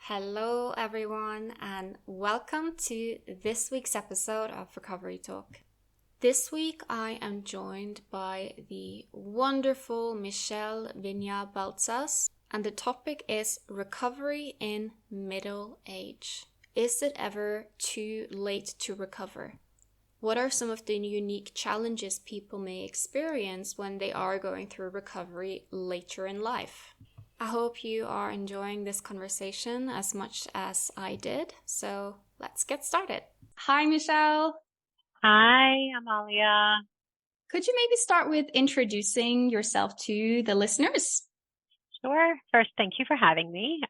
Hello, everyone, and welcome to this week's episode of Recovery Talk. This week, I am joined by the wonderful Michelle Viña-Baltsas, and the topic is recovery in middle age. Is it ever too late to recover? What are some of the unique challenges people may experience when they are going through recovery later in life? I hope you are enjoying this conversation as much as I did. So let's get started. Hi, Michelle. Hi, Amalia. Could you maybe start with introducing yourself to the listeners? Sure. First, thank you for having me.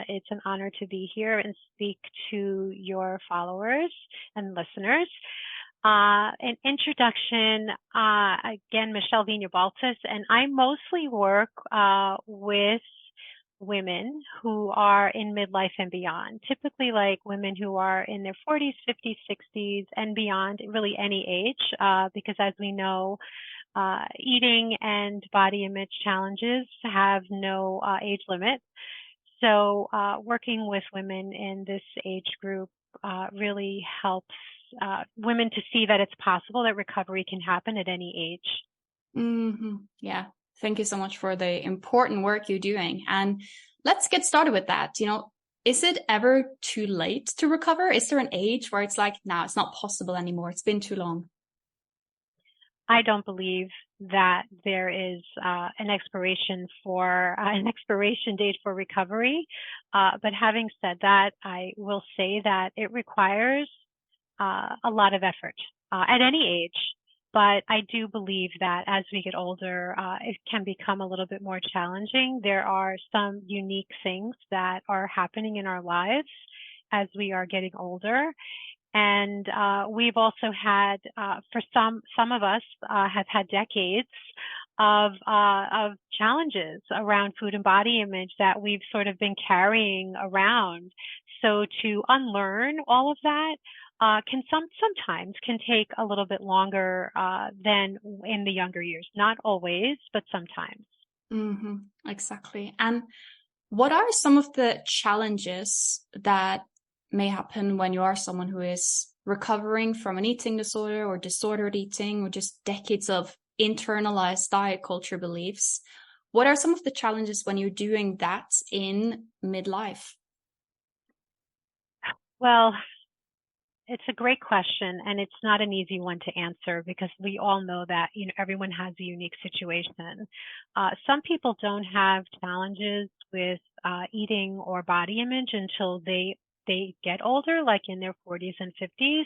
It's an honor to be here and speak to your followers and listeners. An introduction, again, Michelle Viña-Baltsas, and I mostly work with women who are in midlife and beyond, typically like women who are in their 40s, 50s, 60s, and beyond, really any age, because as we know, eating and body image challenges have no age limit. So working with women in this age group really helps women to see that it's possible that recovery can happen at any age. Yeah. Thank you so much for the important work you're doing. And let's get started with that. Is it ever too late to recover? Is there an age where it's like, no, it's not possible anymore. It's been too long. I don't believe that there is an expiration date for recovery. But having said that, I will say that it requires a lot of effort at any age. But I do believe that as we get older, it can become a little bit more challenging. There are some unique things that are happening in our lives as we are getting older. And we've also had, for some of us, have had decades of challenges around food and body image that we've sort of been carrying around. So to unlearn all of that sometimes can take a little bit longer than in the younger years. Not always, but sometimes. Exactly. And what are some of the challenges that may happen when you are someone who is recovering from an eating disorder or disordered eating or just decades of internalized diet culture beliefs? What are some of the challenges when you're doing that in midlife? Well, it's a great question, and it's not an easy one to answer because we all know that, everyone has a unique situation. Some people don't have challenges with eating or body image until they get older, like in their 40s and 50s.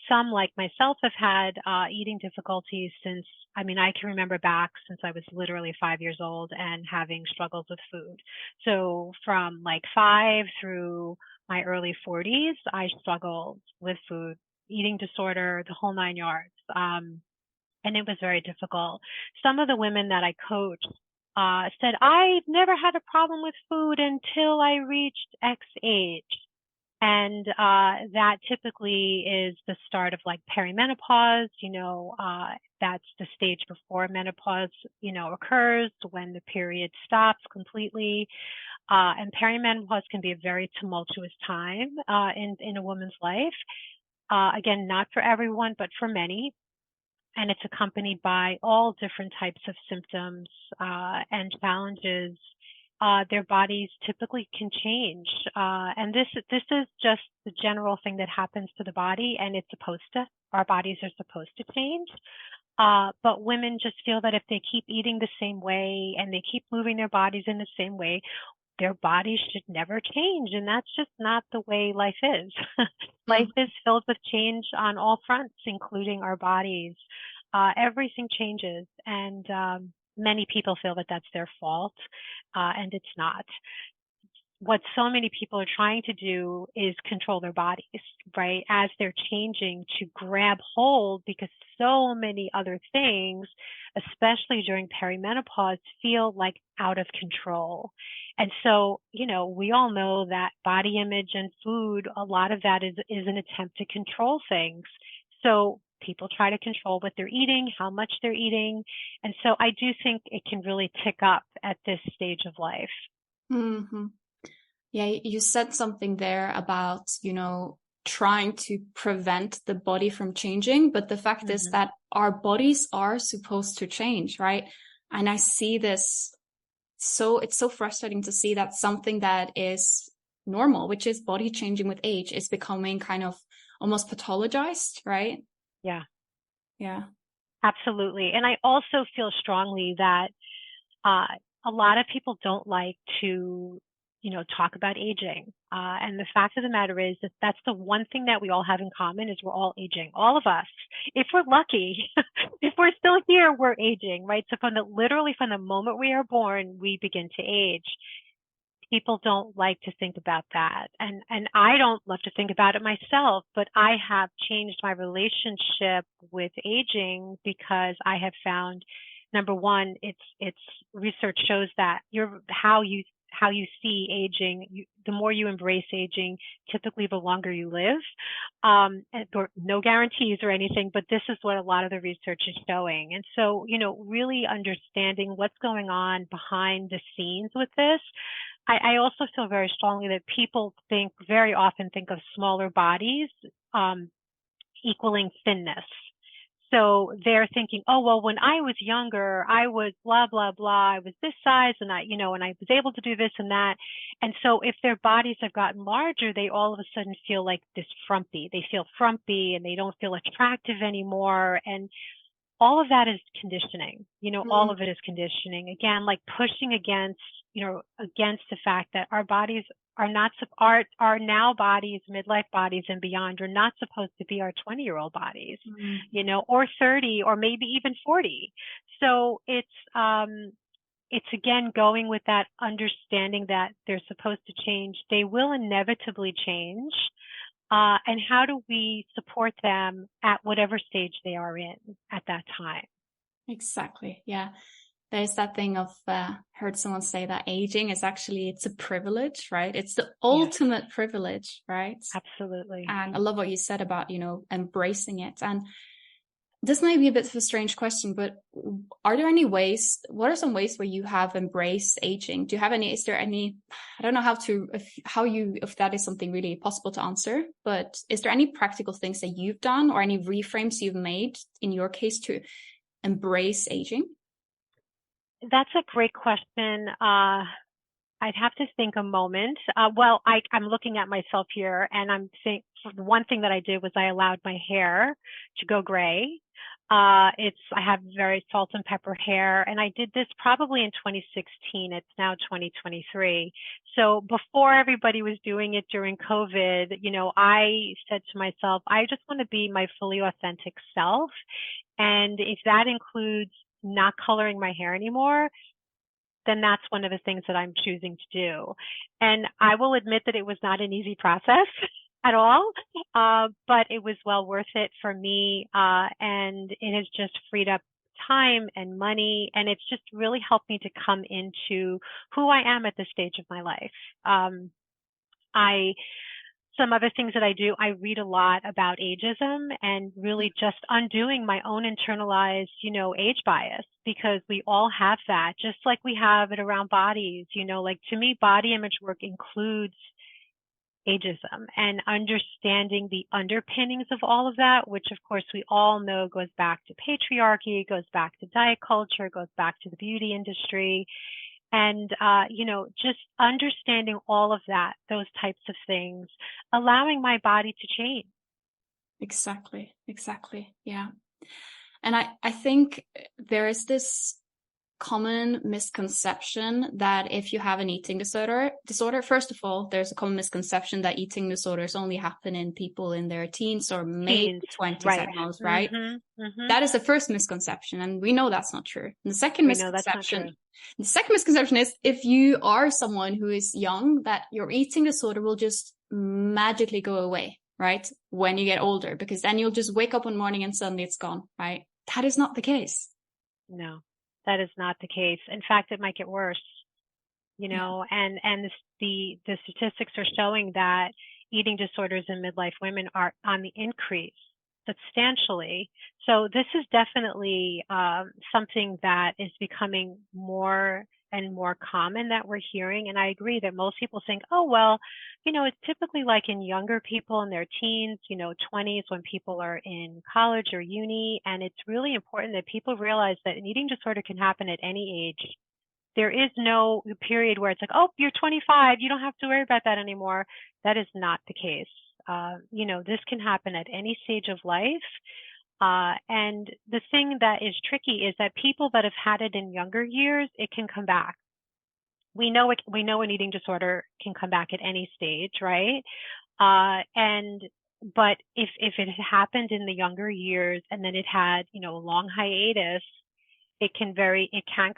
Some, like myself, have had eating difficulties since, I can remember back since I was literally 5 years old and having struggles with food. So from like 5 through my early 40s, I struggled with food, eating disorder, the whole 9 yards. And it was very difficult. Some of the women that I coached said, I never had a problem with food until I reached X age. And that typically is the start of like perimenopause, that's the stage before menopause, occurs, when the period stops completely. And perimenopause can be a very tumultuous time in a woman's life. Again, not for everyone, but for many. And it's accompanied by all different types of symptoms and challenges. Their bodies typically can change. And this is just the general thing that happens to the body, and our bodies are supposed to change. But women just feel that if they keep eating the same way and they keep moving their bodies in the same way, their bodies should never change. And that's just not the way life is. Life is filled with change on all fronts, including our bodies. Everything changes. And many people feel that that's their fault, and it's not. What so many people are trying to do is control their bodies, right? As they're changing to grab hold, because so many other things, especially during perimenopause, feel like out of control. And so, we all know that body image and food, a lot of that is an attempt to control things. So people try to control what they're eating, how much they're eating. And so I do think it can really tick up at this stage of life. Mm-hmm. Yeah, you said something there about, trying to prevent the body from changing, but the fact is Hmm. that our bodies are supposed to change, right? And I see this, so it's so frustrating to see that something that is normal, which is body changing with age, is becoming kind of almost pathologized, right? Yeah, Yeah. absolutely. And I also feel strongly that uh, a lot of people don't like to, talk about aging. And the fact of the matter is that that's the one thing that we all have in common is we're all aging. All of us, if we're lucky, if we're still here, we're aging, right? So literally from the moment we are born, we begin to age. People don't like to think about that. And I don't love to think about it myself, but I have changed my relationship with aging because I have found, number one, it's research shows that how you see aging, the more you embrace aging, typically the longer you live. Or no guarantees or anything, but this is what a lot of the research is showing. And so, really understanding what's going on behind the scenes with this. I also feel very strongly that people very often think of smaller bodies um, equaling thinness. So they're thinking, oh, well, when I was younger, I was blah, blah, blah. I was this size and and I was able to do this and that. And so if their bodies have gotten larger, they all of a sudden feel like this frumpy. They feel frumpy and they don't feel attractive anymore. And all of that is conditioning. All Mm, of it is conditioning. Again, like pushing against the fact that our bodies are not, our now bodies, midlife bodies and beyond are not supposed to be our 20-year-old bodies, mm. or 30 or maybe even 40. So it's again going with that understanding that they're supposed to change. They will inevitably change. And how do we support them at whatever stage they are in at that time? Exactly. Yeah. There's that thing of heard someone say that aging is actually it's a privilege, right? It's the Yes, ultimate privilege, right? absolutely. And I love what you said about, embracing it. And this may be a bit of a strange question, but are there any ways, what are some ways where you have embraced aging? Do you have any, is there any, I don't know if that is something really possible to answer, but is there any practical things that you've done or any reframes you've made in your case to embrace aging? That's a great question. I'd have to think a moment. I'm looking at myself here, and I'm think one thing that I did was I allowed my hair to go gray. I have very salt and pepper hair, and I did this probably in 2016. It's now 2023. So before everybody was doing it during COVID, I said to myself, I just want to be my fully authentic self. And if that includes not coloring my hair anymore, then that's one of the things that I'm choosing to do. And I will admit that it was not an easy process at all, but it was well worth it for me. And it has just freed up time and money. And it's just really helped me to come into who I am at this stage of my life. I some other things that I do, I read a lot about ageism and really just undoing my own internalized, age bias, because we all have that, just like we have it around bodies, like to me, body image work includes ageism and understanding the underpinnings of all of that, which of course we all know goes back to patriarchy, goes back to diet culture, goes back to the beauty industry. And, just understanding all of that, those types of things, allowing my body to change. Exactly. Exactly. Yeah. And I think there is this common misconception that if you have an eating disorder, first of all, there's a common misconception that eating disorders only happen in people in their teens or maybe Teens, 20s right. at most, right? Mhm. Mhm. That is the first misconception, and we know that's not true. And We know that's not true. the second misconception is if you are someone who is young, that your eating disorder will just magically go away, right? When you get older, because then you'll just wake up one morning and suddenly it's gone, right? That is not the case. No, that is not the case. In fact, it might get worse. Yeah. And the statistics are showing that eating disorders in midlife women are on the increase substantially. So this is definitely something that is becoming more and more common that we're hearing. And I agree that most people think, oh, well, it's typically like in younger people in their teens, 20s, when people are in college or uni. And it's really important that people realize that an eating disorder can happen at any age. There is no period where it's like, oh, you're 25, you don't have to worry about that anymore. That is not the case. This can happen at any stage of life. And the thing that is tricky is that people that have had it in younger years, it can come back. We know an eating disorder can come back at any stage, right? But if it happened in the younger years and then it had, a long hiatus, it can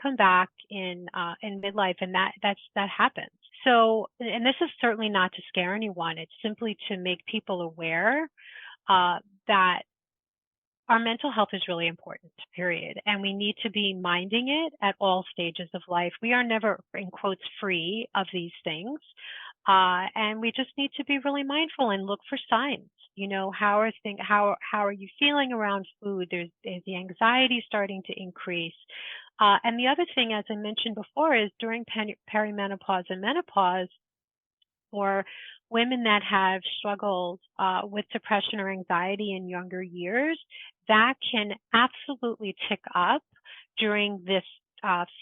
come back in midlife, and that happens. So, and this is certainly not to scare anyone. It's simply to make people aware that our mental health is really important, period. And we need to be minding it at all stages of life. We are never, in quotes, free of these things. And we just need to be really mindful and look for signs. How are you feeling around food? Is the anxiety starting to increase? And the other thing, as I mentioned before, is during perimenopause and menopause, or women that have struggled with depression or anxiety in younger years, that can absolutely tick up during this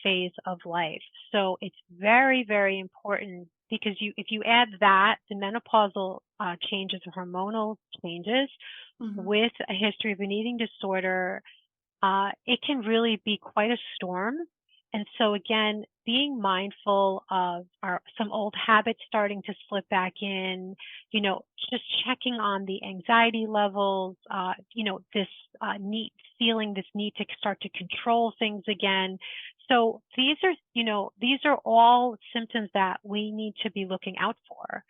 phase of life. So it's very, very important, because if you add that, the menopausal changes, hormonal changes, with a history of an eating disorder, it can really be quite a storm. And so again, being mindful of some old habits starting to slip back in, just checking on the anxiety levels, this this need to start to control things again. So these are all symptoms that we need to be looking out for,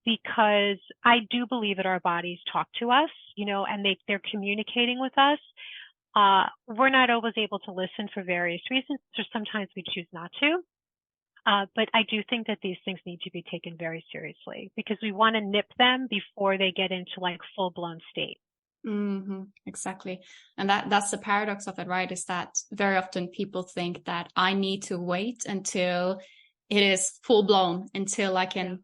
because I do believe that our bodies talk to us, and they're communicating with us. We're not always able to listen for various reasons, so sometimes we choose not to. But I do think that these things need to be taken very seriously, because we want to nip them before they get into like full-blown state. Exactly. And that's the paradox of it, right? Is that very often people think that I need to wait until it is full blown, until I can,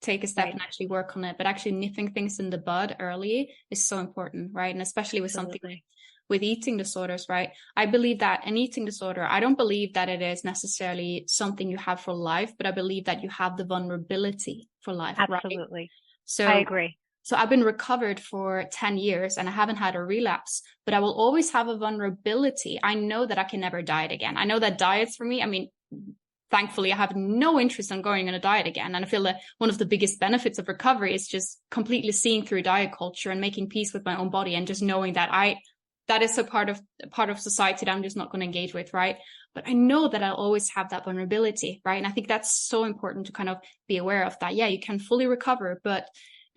take a step and actually work on it. But actually nipping things in the bud early is so important, right? And especially with something like with eating disorders, right? I believe that an eating disorder, I don't believe that it is necessarily something you have for life, but I believe that you have the vulnerability for life. Absolutely. Right? So I agree. So I've been recovered for 10 years and I haven't had a relapse, but I will always have a vulnerability. I know that I can never diet again. I know that diets for me, thankfully, I have no interest in going on a diet again. And I feel that one of the biggest benefits of recovery is just completely seeing through diet culture and making peace with my own body, and just knowing that that is a part of society that I'm just not going to engage with, right? But I know that I'll always have that vulnerability, right? And I think that's so important to kind of be aware of that. Yeah, you can fully recover, but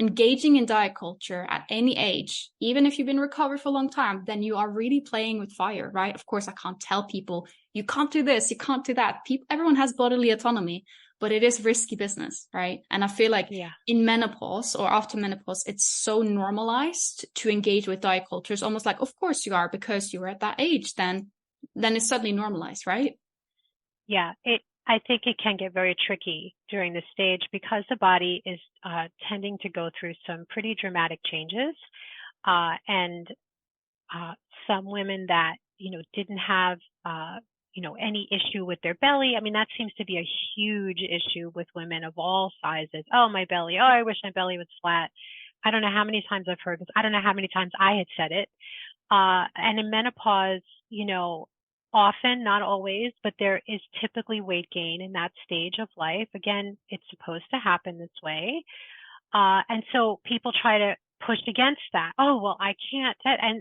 engaging in diet culture at any age, even if you've been recovered for a long time, then you are really playing with fire, right? Of course, I can't tell people, you can't do this, you can't do that. Everyone has bodily autonomy, but it is risky business, right? And I feel like in menopause or after menopause, it's so normalized to engage with diet culture. It's almost like, of course you are, because you were at that age, then it's suddenly normalized, right? Yeah, I think it can get very tricky during this stage, because the body is tending to go through some pretty dramatic changes. And some women that, didn't have, any issue with their belly. That seems to be a huge issue with women of all sizes. Oh, my belly. Oh, I wish my belly was flat. I don't know how many times I've heard this. I don't know how many times I had said it. And in menopause, often, not always, but there is typically weight gain in that stage of life. Again, it's supposed to happen this way. And so people try to push against that. Oh, well, I can't.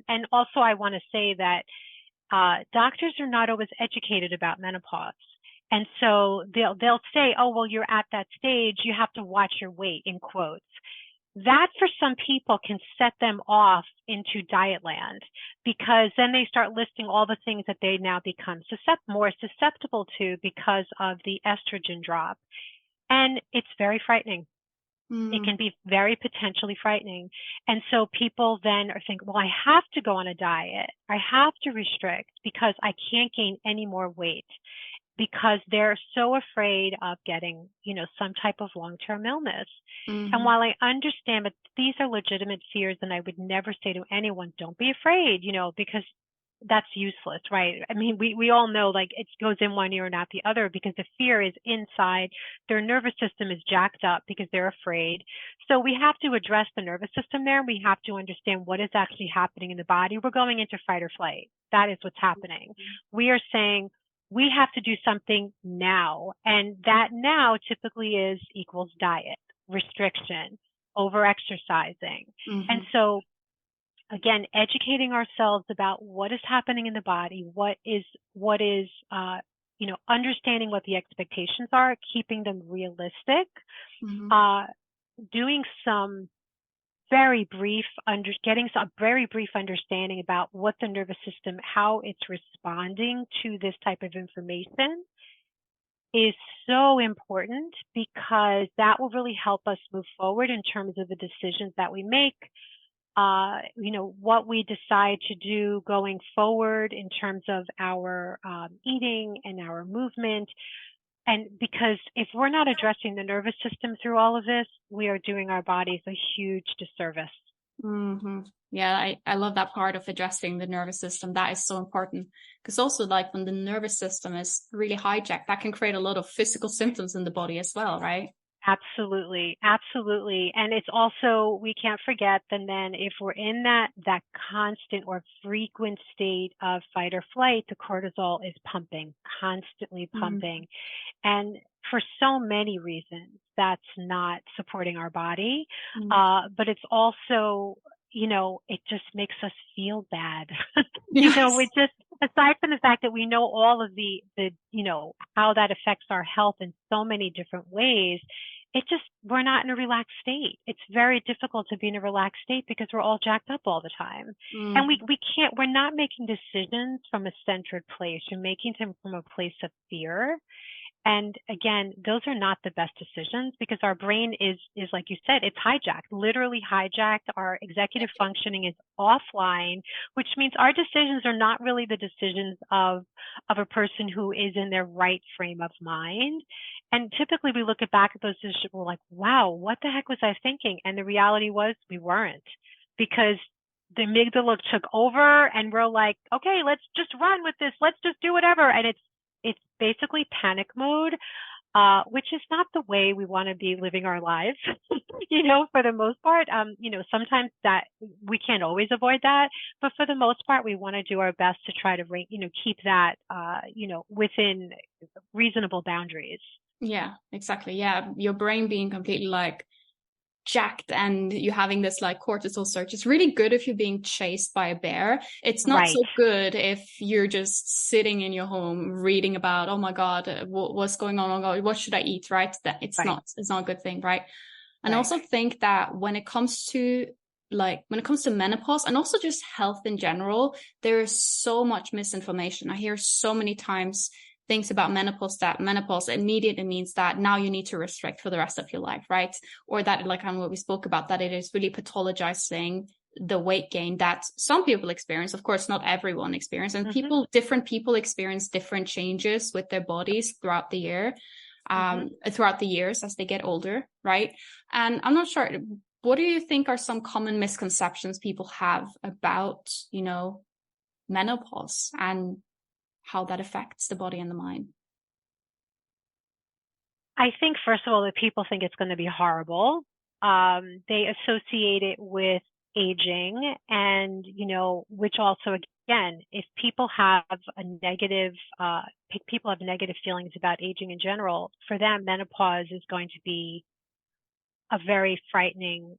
And also I want to say that doctors are not always educated about menopause. And so they'll say, oh, well, you're at that stage, you have to watch your weight, in quotes. That for some people can set them off into diet land, because then they start listing all the things that they now become more susceptible to because of the estrogen drop. And it's very frightening. It can be very potentially frightening. And so people then are thinking, well, I have to go on a diet. I have to restrict because I can't gain any more weight. because they're so afraid of getting, some type of long-term illness. And Mm-hmm. while I understand that these are legitimate fears, and I would never say to anyone, don't be afraid, because that's useless, right? I mean, we all know like it goes in one ear and out the other because the fear is inside. Their nervous system is jacked up because they're afraid. So we have to address the nervous system there. We have to understand what is actually happening in the body. We're going into fight or flight. That is what's happening. We are saying we have to do something now. And that now typically is equals diet, restriction, over exercising. And Mm-hmm. so again, educating ourselves about what is happening in the body, understanding what the expectations are, keeping them realistic, Mm-hmm. uh, doing some getting some very brief understanding about what the nervous system, how it's responding to this type of information is so important because that will really help us move forward in terms of the decisions that we make, what we decide to do going forward in terms of our eating and our movement. And because if we're not addressing the nervous system through all of this, we are doing our bodies a huge disservice. Mm-hmm. Yeah, I love that part of addressing the nervous system. That is so important because also like when the nervous system is really hijacked, that can create a lot of physical symptoms in the body as well, right? Absolutely. Absolutely. And it's also, we can't forget that then if we're in that constant or frequent state of fight or flight, the cortisol is pumping, constantly Mm-hmm. pumping. And for so many reasons, that's not supporting our body. But it's also, it just makes us feel bad. We Yes. just, aside from the fact that we know all of how that affects our health in so many different ways, we're not in a relaxed state. It's very difficult to be in a relaxed state because we're all jacked up all the time. And Mm-hmm. we're not making decisions from a centered place. We're making them from a place of fear. And again, those are not the best decisions because our brain is like you said, it's hijacked, literally hijacked. Our executive functioning is offline, which means our decisions are not really the decisions of a person who is in their right frame of mind. And typically we look back at those decisions, we're like, wow, what the heck was I thinking? And the reality was we weren't because the amygdala took over and we're like, okay, let's just run with this. Let's just do whatever. And it's basically panic mode, which is not the way we want to be living our lives, for the most part. Sometimes that we can't always avoid that, but for the most part, we want to do our best to try to, keep that, within reasonable boundaries. Yeah, exactly. Yeah, your brain being completely like jacked and you having this like cortisol surge. It's really good if you're being chased by a bear. It's not Right. so good if you're just sitting in your home reading about, oh my God, what's going on? Oh God, what should I eat? Right? That Right. it's not a good thing, right? And I Right. also think that when it comes to menopause and also just health in general, there is so much misinformation. I hear so many times things about menopause that menopause immediately means that now you need to restrict for the rest of your life, right? Or that, like on what we spoke about, that it is really pathologizing the weight gain that some people experience. Of course, not everyone experience, and Mm-hmm. different people experience different changes with their bodies throughout the year, Mm-hmm. throughout the years as they get older, right? And I'm not sure, what do you think are some common misconceptions people have about, menopause and how that affects the body and the mind? I think, first of all, that people think it's going to be horrible. They associate it with aging and, which also, again, if people have people have negative feelings about aging in general, for them, menopause is going to be a very frightening,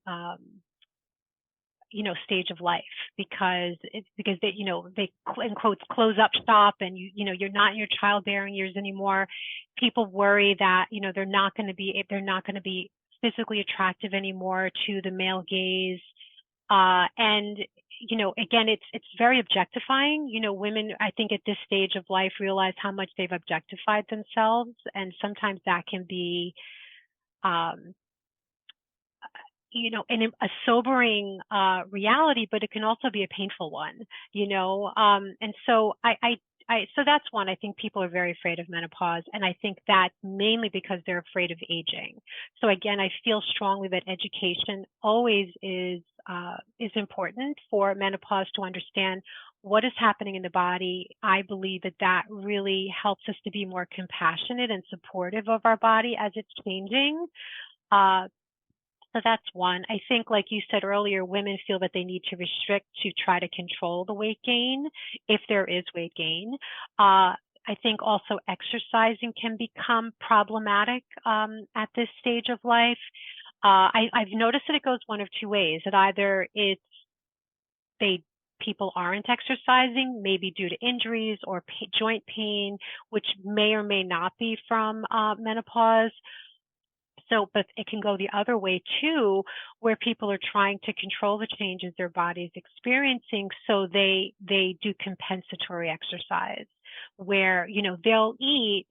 stage of life because they in quotes close up shop and you're not in your childbearing years anymore. People worry that, they're not going to be physically attractive anymore to the male gaze. And, again, it's very objectifying. Women, I think at this stage of life realize how much they've objectified themselves. And sometimes that can be, um, a sobering reality, but it can also be a painful one. And so So that's one. I think people are very afraid of menopause, and I think that's mainly because they're afraid of aging. So again, I feel strongly that education always is important for menopause to understand what is happening in the body. I believe that that really helps us to be more compassionate and supportive of our body as it's changing. Uh, so that's one. I think, like you said earlier, women feel that they need to restrict to try to control the weight gain if there is weight gain. I think also exercising can become problematic at this stage of life. I've noticed that it goes one of two ways. That either it's they people aren't exercising, maybe due to injuries or joint pain, which may or may not be from menopause. So, but it can go the other way too, where people are trying to control the changes their body's experiencing. So they do compensatory exercise where, they'll eat,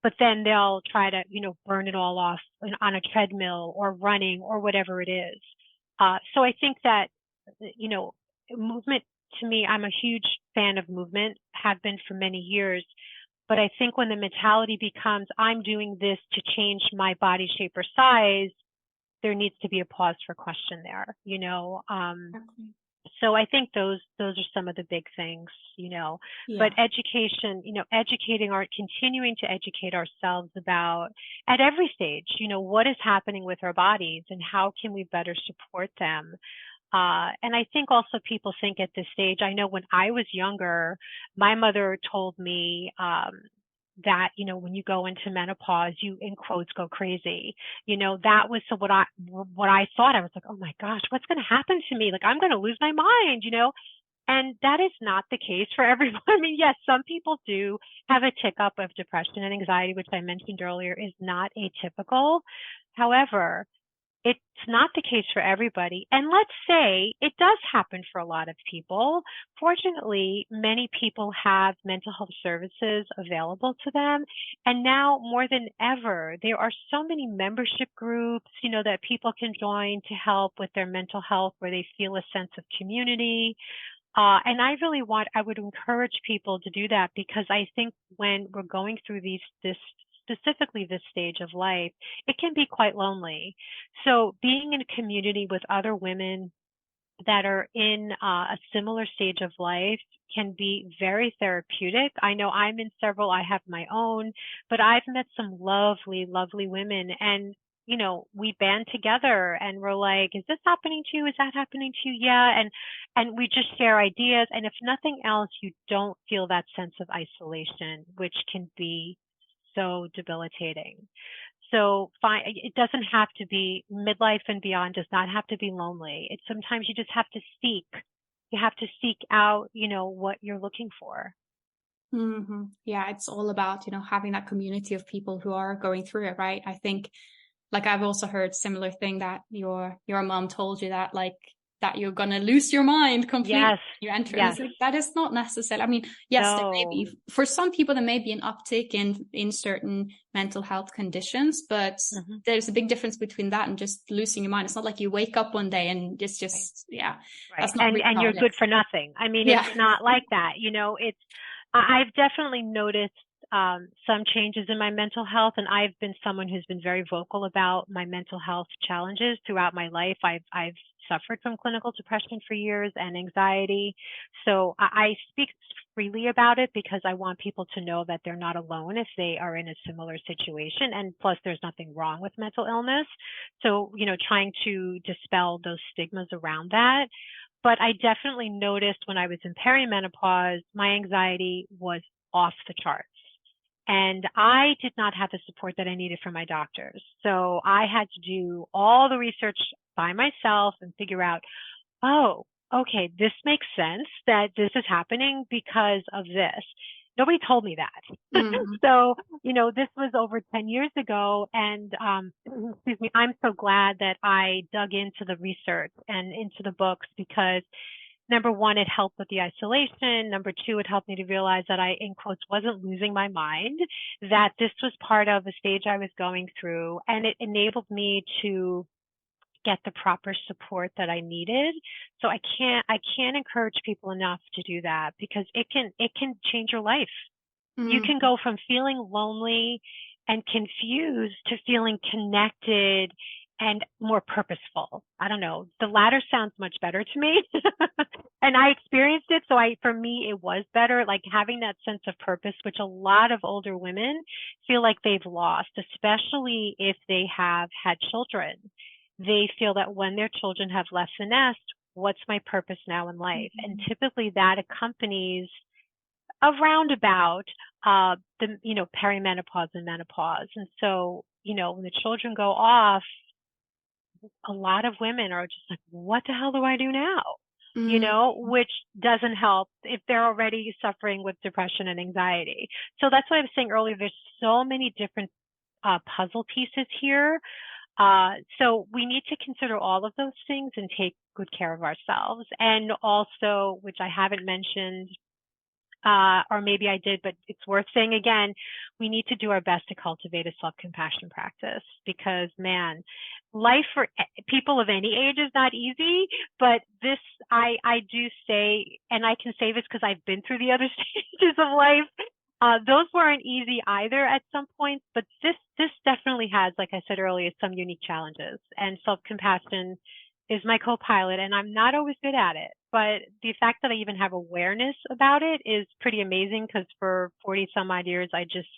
but then they'll try to, burn it all off on a treadmill or running or whatever it is. So I think that, you know, movement to me, I'm a huge fan of movement, have been for many years. But I think when the mentality becomes, I'm doing this to change my body shape or size, there needs to be a pause for question there. Okay. So I think those are some of the big things. But Yeah. education, continuing to educate ourselves about at every stage, what is happening with our bodies and how can we better support them. And I think also people think at this stage, I know when I was younger, my mother told me, that, when you go into menopause, you in quotes go crazy. That was so what I thought. I was like, oh my gosh, what's going to happen to me? Like, I'm going to lose my mind. And that is not the case for everyone. I mean, yes, some people do have a tick up of depression and anxiety, which I mentioned earlier is not atypical. However, it's not the case for everybody. And let's say it does happen for a lot of people. Fortunately, many people have mental health services available to them. And now more than ever, there are so many membership groups, that people can join to help with their mental health where they feel a sense of community. And I would encourage people to do that because I think when we're going through specifically this stage of life, it can be quite lonely. So being in a community with other women that are in a similar stage of life can be very therapeutic. I know I'm in several, I have my own, but I've met some lovely, lovely women and we band together and we're like, is this happening to you? Is that happening to you? Yeah. And we just share ideas. And if nothing else, you don't feel that sense of isolation, which can be so debilitating. So it doesn't have to be midlife and beyond does not have to be lonely. It's sometimes you just have to seek. You have to seek out, what you're looking for. Yeah, it's all about, having that community of people who are going through it, right? I think, like, I've also heard similar thing that your mom told you that, like, that you're gonna lose your mind completely Yes. when you enter. Yes. It's like, that is not necessary. I mean, yes, there may No. be, for some people, there may be an uptick in certain mental health conditions, but there's a big difference between that and just losing your mind. It's not like you wake up one day and it's just, yeah, Right. that's not really And how you're it good is. for nothing. I mean, Yeah. it's not like that. I've definitely noticed some changes in my mental health, and I've been someone who's been very vocal about my mental health challenges throughout my life. I've suffered from clinical depression for years and anxiety, so I speak freely about it because I want people to know that they're not alone if they are in a similar situation. And plus, there's nothing wrong with mental illness. So, trying to dispel those stigmas around that. But I definitely noticed when I was in perimenopause, my anxiety was off the charts. And I did not have the support that I needed from my doctors. So I had to do all the research by myself and figure out, oh, okay, this makes sense that this is happening because of this. Nobody told me that. So, this was over 10 years ago. And, excuse me, I'm so glad that I dug into the research and into the books because number one, it helped with the isolation. Number two, it helped me to realize that I, in quotes, wasn't losing my mind, that this was part of a stage I was going through. And it enabled me to get the proper support that I needed. So I can't encourage people enough to do that because it can change your life. You Mm, can go from feeling lonely and confused to feeling connected and more purposeful. I don't know. The latter sounds much better to me. And I experienced it. So for me, it was better, like having that sense of purpose, which a lot of older women feel like they've lost, especially if they have had children. They feel that when their children have left the nest, what's my purpose now in life? And mhm, typically that accompanies around about the perimenopause and menopause. And so, when the children go off, a lot of women are just like, what the hell do I do now? mm, Which doesn't help if they're already suffering with depression and anxiety. So that's why I was saying earlier, there's so many different puzzle pieces here. So we need to consider all of those things and take good care of ourselves. And also, which I haven't mentioned, or maybe I did, but it's worth saying again, we need to do our best to cultivate a self-compassion practice because, man, life for people of any age is not easy, but this, I do say, and I can say this because I've been through the other stages of life. Those weren't easy either at some points, but this definitely has, like I said earlier, some unique challenges, and self-compassion is my co-pilot, and I'm not always good at it. But the fact that I even have awareness about it is pretty amazing because for 40 some odd years, I just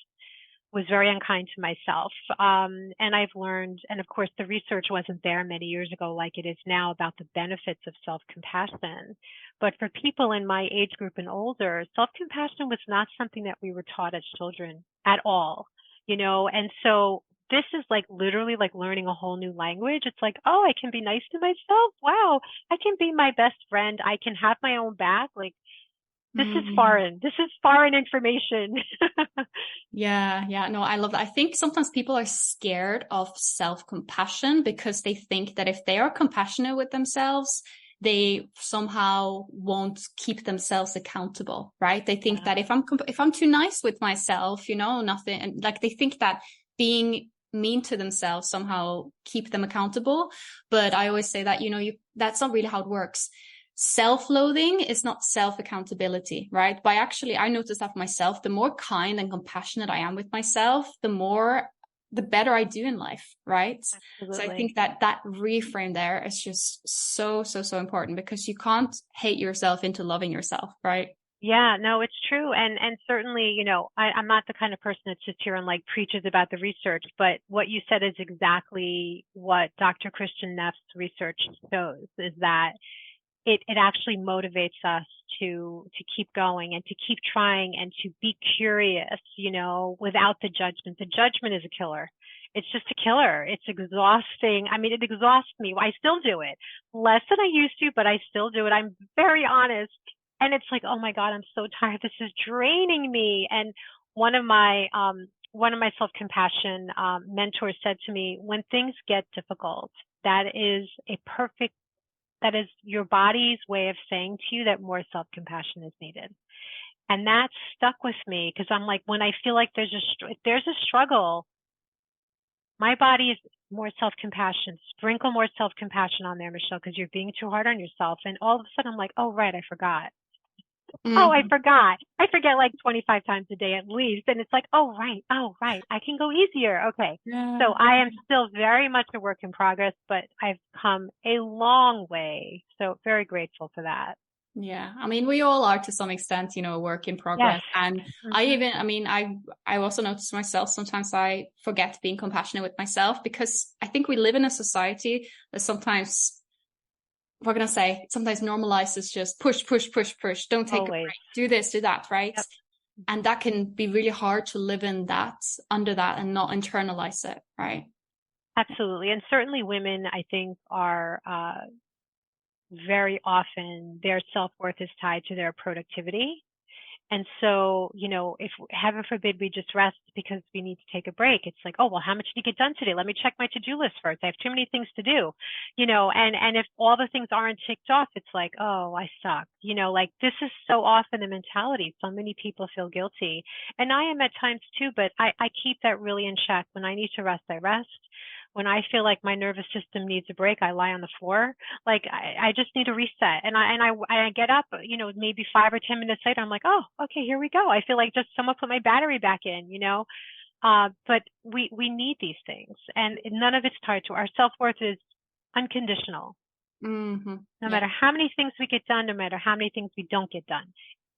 was very unkind to myself. And I've learned, and of course, the research wasn't there many years ago like it is now about the benefits of self-compassion. But for people in my age group and older, self-compassion was not something that we were taught as children at all, and so this is like literally like learning a whole new language. It's like, oh, I can be nice to myself. Wow. I can be my best friend. I can have my own back. Like this is mm. foreign. This is foreign information. Yeah, yeah, no, I love that. I think sometimes people are scared of self-compassion because they think that if they are compassionate with themselves, they somehow won't keep themselves accountable, right? They think Yeah, that if I'm too nice with myself, nothing, and like they think that being mean to themselves somehow keep them accountable. But I always say that, that's not really how it works. Self-loathing is not self-accountability, right? By actually, I noticed that for myself, the more kind and compassionate I am with myself, the better I do in life, right? So I absolutely. think that reframe there is just so, so, so important because you can't hate yourself into loving yourself, right? Yeah, no, it's true. And certainly, I'm not the kind of person that sits here and like preaches about the research, but what you said is exactly what Dr. Christian Neff's research shows is that it actually motivates us to keep going and to keep trying and to be curious, without the judgment. The judgment is a killer. It's just a killer. It's exhausting. I mean, it exhausts me. I still do it less than I used to, but I still do it. I'm very honest. And it's like, oh my God, I'm so tired. This is draining me. And one of my self-compassion mentors said to me, when things get difficult, that is that is your body's way of saying to you that more self-compassion is needed. And that stuck with me because I'm like, when I feel like if there's a struggle, my body is more self-compassion. Sprinkle more self-compassion on there, Michelle, because you're being too hard on yourself. And all of a sudden I'm like, oh, right, I forgot. Oh, I Mm. forgot. I forget like 25 times a day at least. And it's like, oh, right. Oh, right. I can go easier. Okay. So Yeah. I am still very much a work in progress, but I've come a long way. So very grateful for that. Yeah, I mean, we all are to some extent, a work in Yes. progress. And Hmm. I also notice myself sometimes I forget being compassionate with myself because I think we live in a society that sometimes, what can I say, sometimes normalizes just push, push, push, push, don't take a Always. break, do this, do that, right? Yep. And that can be really hard to live in that, under that, and not internalize it, right? Absolutely. And certainly women, I think, are very often their self-worth is tied to their productivity. And so, if heaven forbid we just rest because we need to take a break, it's like, oh, well, how much did you get done today? Let me check my to-do list first. I have too many things to do, and if all the things aren't ticked off, it's like, oh, I suck. Like this is so often the mentality. So many people feel guilty. And I am at times too, but I keep that really in check. When I need to rest, I rest. When I feel like my nervous system needs a break, I lie on the floor. Like I just need a reset. And I get up, maybe 5 or 10 minutes later, I'm like, oh, okay, here we go. I feel like just someone put my battery back in. But we need these things, and none of it's tied to our self-worth is unconditional. Mm-hmm. No Yeah. matter how many things we get done, no matter how many things we don't get done,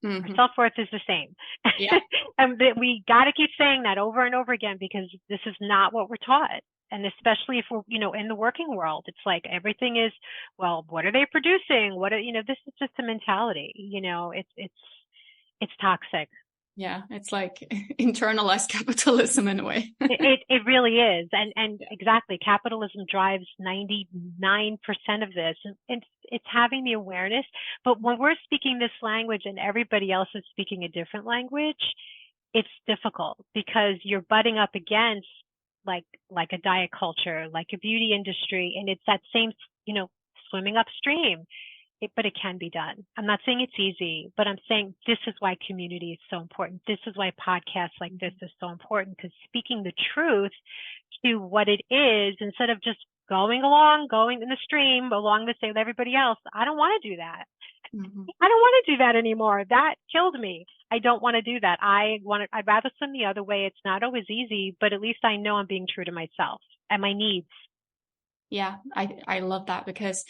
our Mm-hmm. self-worth is the same. Yeah. And we got to keep saying that over and over again, because this is not what we're taught. And especially if we're, in the working world, it's like everything is, well, what are they producing? This is just a mentality, it's toxic. Yeah. It's like internalized capitalism in a way. It really is. And Yeah. exactly, capitalism drives 99% of this. And it's having the awareness. But when we're speaking this language and everybody else is speaking a different language, it's difficult because you're butting up against like a diet culture, like a beauty industry, and it's that same, swimming upstream. But it can be done. I'm not saying it's easy, but I'm saying this is why community is so important. This is why podcasts like this is so important, because speaking the truth to what it is instead of just going in the stream along the same with everybody else. I don't want to do that. Mm-hmm. I don't want to do that anymore. That killed me. I don't want to do that. I'd rather swim the other way. It's not always easy, but at least I know I'm being true to myself and my needs. Yeah, I love that, because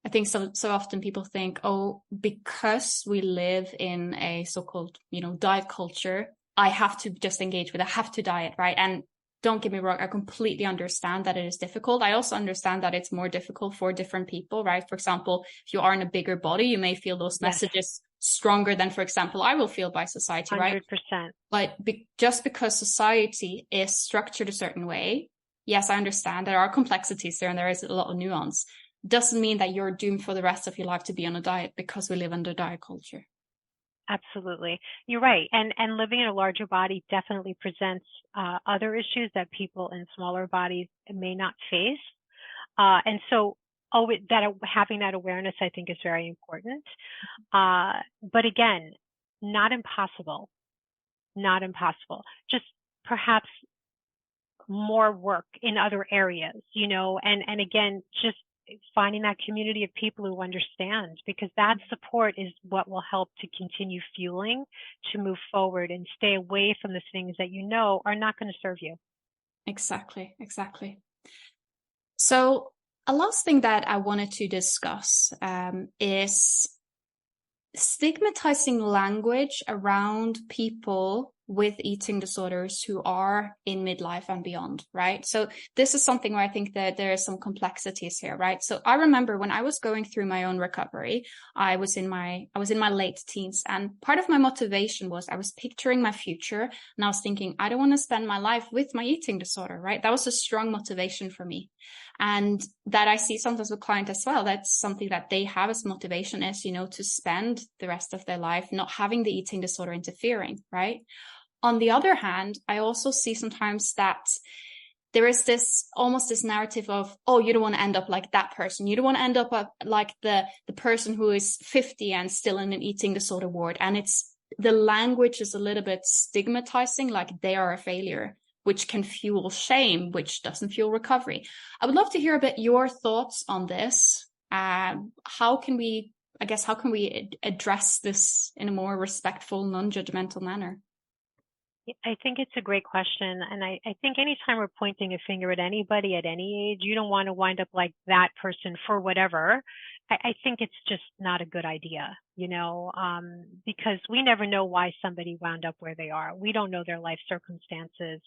I think so often people think, oh, because we live in a so-called, diet culture, I have to just engage with it. I have to diet, right? And don't get me wrong, I completely understand that it is difficult. I also understand that it's more difficult for different people, right? For example, if you are in a bigger body, you may feel those Yes, messages stronger than, for example, I will feel by society, right? 100%. But just because society is structured a certain way, yes, I understand there are complexities there and there is a lot of nuance. Doesn't mean that you're doomed for the rest of your life to be on a diet because we live under diet culture. Absolutely. You're right. And living in a larger body definitely presents other issues that people in smaller bodies may not face. And so having that awareness, I think, is very important. But again, not impossible, not impossible. Just perhaps more work in other areas, and again, just finding that community of people who understand, because that support is what will help to continue fueling to move forward and stay away from the things that are not going to serve you. Exactly, exactly. So a last thing that I wanted to discuss is stigmatizing language around people with eating disorders who are in midlife and beyond, right? So this is something where I think that there is some complexities here, right? So I remember when I was going through my own recovery, I was in my late teens, and part of my motivation was I was picturing my future, and I was thinking, I don't want to spend my life with my eating disorder, right? That was a strong motivation for me. And that I see sometimes with clients as well. That's something that they have as motivation is, to spend the rest of their life not having the eating disorder interfering, right? On the other hand, I also see sometimes that there is almost this narrative of, oh, you don't want to end up like that person. You don't want to end up like the person who is 50 and still in an eating disorder ward. And the language is a little bit stigmatizing, like they are a failure, which can fuel shame, which doesn't fuel recovery. I would love to hear a bit your thoughts on this. How can we address this in a more respectful, non-judgmental manner? I think it's a great question. And I think anytime we're pointing a finger at anybody at any age, you don't want to wind up like that person for whatever. I think it's just not a good idea, because we never know why somebody wound up where they are. We don't know their life circumstances.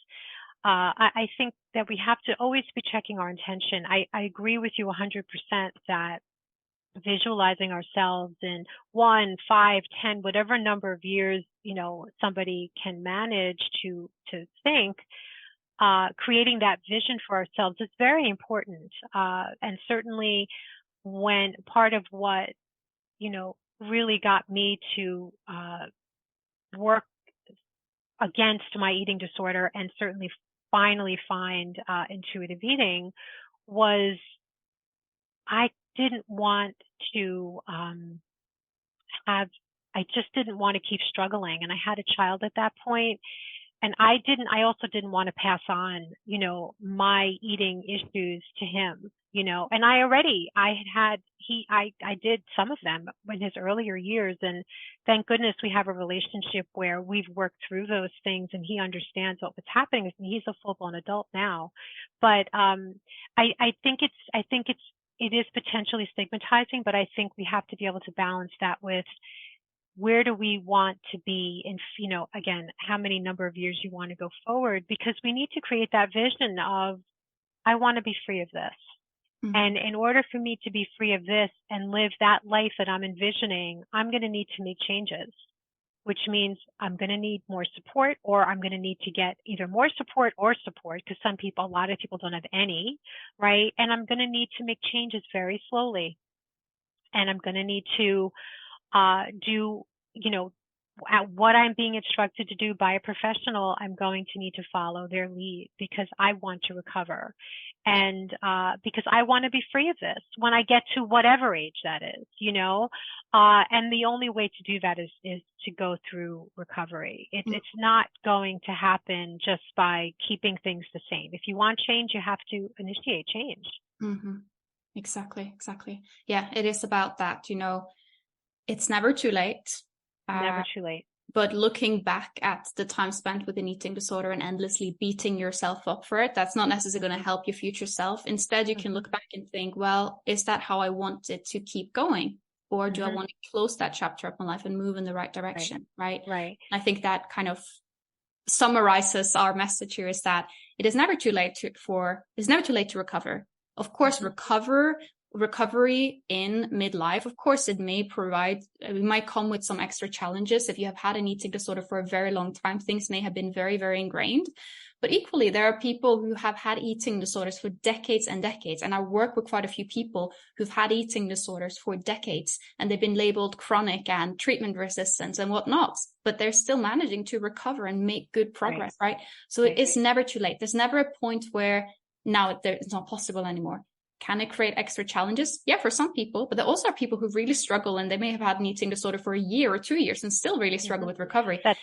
I think that we have to always be checking our intention. I agree with you 100% that visualizing ourselves in 1, 5, 10, whatever number of years, somebody can manage to think, creating that vision for ourselves is very important. And certainly when part of what, really got me to work against my eating disorder and certainly finally find intuitive eating was I didn't want to I just didn't want to keep struggling. And I had a child at that point, I also didn't want to pass on, my eating issues to him, and I did some of them in his earlier years. And thank goodness we have a relationship where we've worked through those things and he understands what was happening with me. He's a full blown adult now. But, it is potentially stigmatizing, but I think we have to be able to balance that with where do we want to be in, again, how many number of years you want to go forward, because we need to create that vision of, I want to be free of this. Mm-hmm. And in order for me to be free of this and live that life that I'm envisioning, I'm going to need to make changes, which means I'm going to need more support, or I'm going to need to get either more support or support, because a lot of people don't have any, right? And I'm going to need to make changes very slowly. And I'm going to need to do, what I'm being instructed to do by a professional. I'm going to need to follow their lead because I want to recover, and because I want to be free of this when I get to whatever age that is, and the only way to do that is to go through recovery. It's not going to happen just by keeping things the same. If you want change, you have to initiate change. Mm-hmm. Exactly. Yeah, it is about that, it's never too late. Never too late. But looking back at the time spent with an eating disorder and endlessly beating yourself up for it, that's not necessarily going to help your future self. Instead, you can look back and think, well, is that how I want it to keep going? Or do I want to close that chapter of my life and move in the right direction? Right. I think that kind of summarizes our message here, is that it is never too late to recover. Of course, recovery in midlife, of course, it might come with some extra challenges. If you have had an eating disorder for a very long time, things may have been very, very ingrained. But equally, there are people who have had eating disorders for decades and decades. And I work with quite a few people who've had eating disorders for decades, and they've been labeled chronic and treatment resistant and whatnot, but they're still managing to recover and make good progress, right? So it is never too late. There's never a point where now it's not possible anymore. Can it create extra challenges? Yeah, for some people, but there also are people who really struggle, and they may have had an eating disorder for a year or 2 years and still really struggle with recovery. That's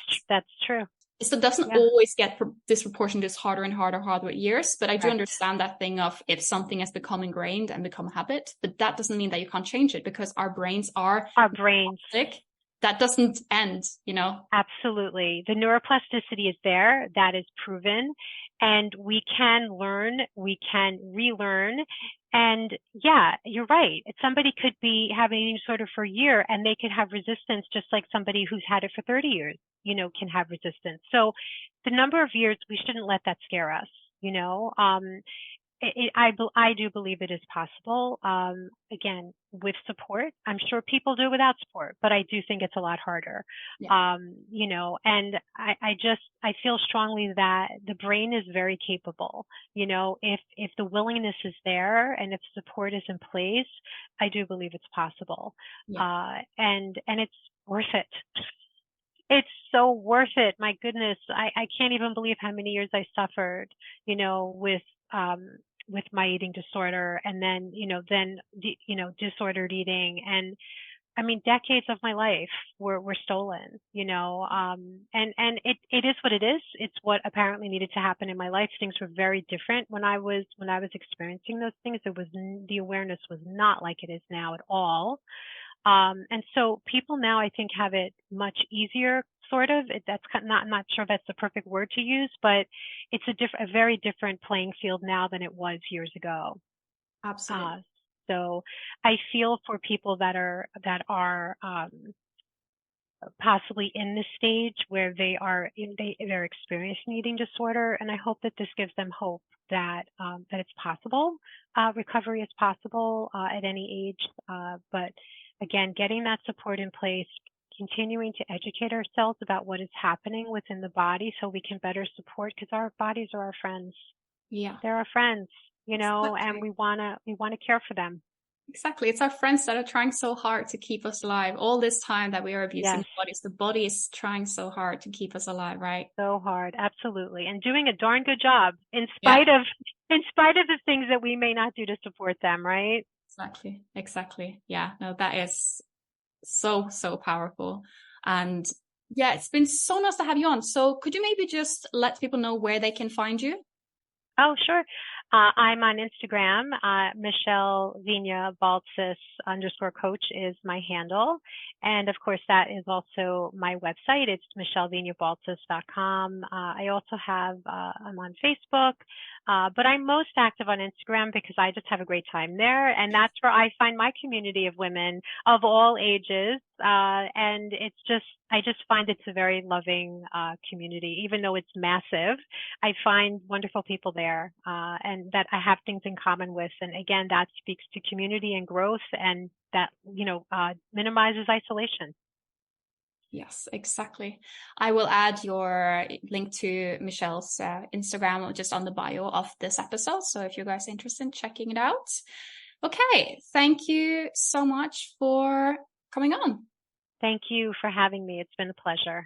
true. So it doesn't always get disproportionate, just harder and harder with years. But I do understand that thing of if something has become ingrained and become a habit, but that doesn't mean that you can't change it, because our brains sick. That doesn't end, Absolutely. The neuroplasticity is there. That is proven. And we can learn, we can relearn. And yeah, you're right. Somebody could be having eating disorder for a year and they could have resistance, just like somebody who's had it for 30 years, can have resistance. So the number of years, we shouldn't let that scare us, I do believe it is possible. Again, with support. I'm sure people do without support, but I do think it's a lot harder. Yeah. And I feel strongly that the brain is very capable. If the willingness is there and if support is in place, I do believe it's possible. Yeah. And it's worth it. It's so worth it. My goodness. I can't even believe how many years I suffered, with my eating disorder, and then, disordered eating. And I mean, decades of my life were stolen, and it is what it is. It's what apparently needed to happen in my life. Things were very different when I was experiencing those things. The awareness was not like it is now at all. And so people now, I think, have it much easier, sort of. I'm not sure if that's the perfect word to use, but it's a very different playing field now than it was years ago. Absolutely. So I feel for people that are possibly in this stage where they're experiencing eating disorder, and I hope that this gives them hope that it's possible. Recovery is possible at any age, but again, getting that support in place, continuing to educate ourselves about what is happening within the body so we can better support, because our bodies are our friends. Yeah. They're our friends, Exactly. and we want to care for them. Exactly. It's our friends that are trying so hard to keep us alive. All this time that we are abusing bodies, the body is trying so hard to keep us alive, right? So hard. Absolutely. And doing a darn good job in spite of the things that we may not do to support them, right? Exactly. Yeah. No, that is so, so powerful. And Yeah, it's been so nice to have you on. So could you maybe just let people know where they can find you? Oh, sure. I'm on Instagram. Michelle Viña-Baltsas _coach is my handle. And of course, that is also my website. It's michelleviñabaltsas.com. I also have, I'm on Facebook, but I'm most active on Instagram because I just have a great time there. And that's where I find my community of women of all ages. And I just find it's a very loving community, even though it's massive. I find wonderful people there, and that I have things in common with. And again, that speaks to community and growth, and that, minimizes isolation. Yes, exactly. I will add your link to Michelle's Instagram just on the bio of this episode. So if you guys are interested in checking it out. Okay. Thank you so much for coming on. Thank you for having me. It's been a pleasure.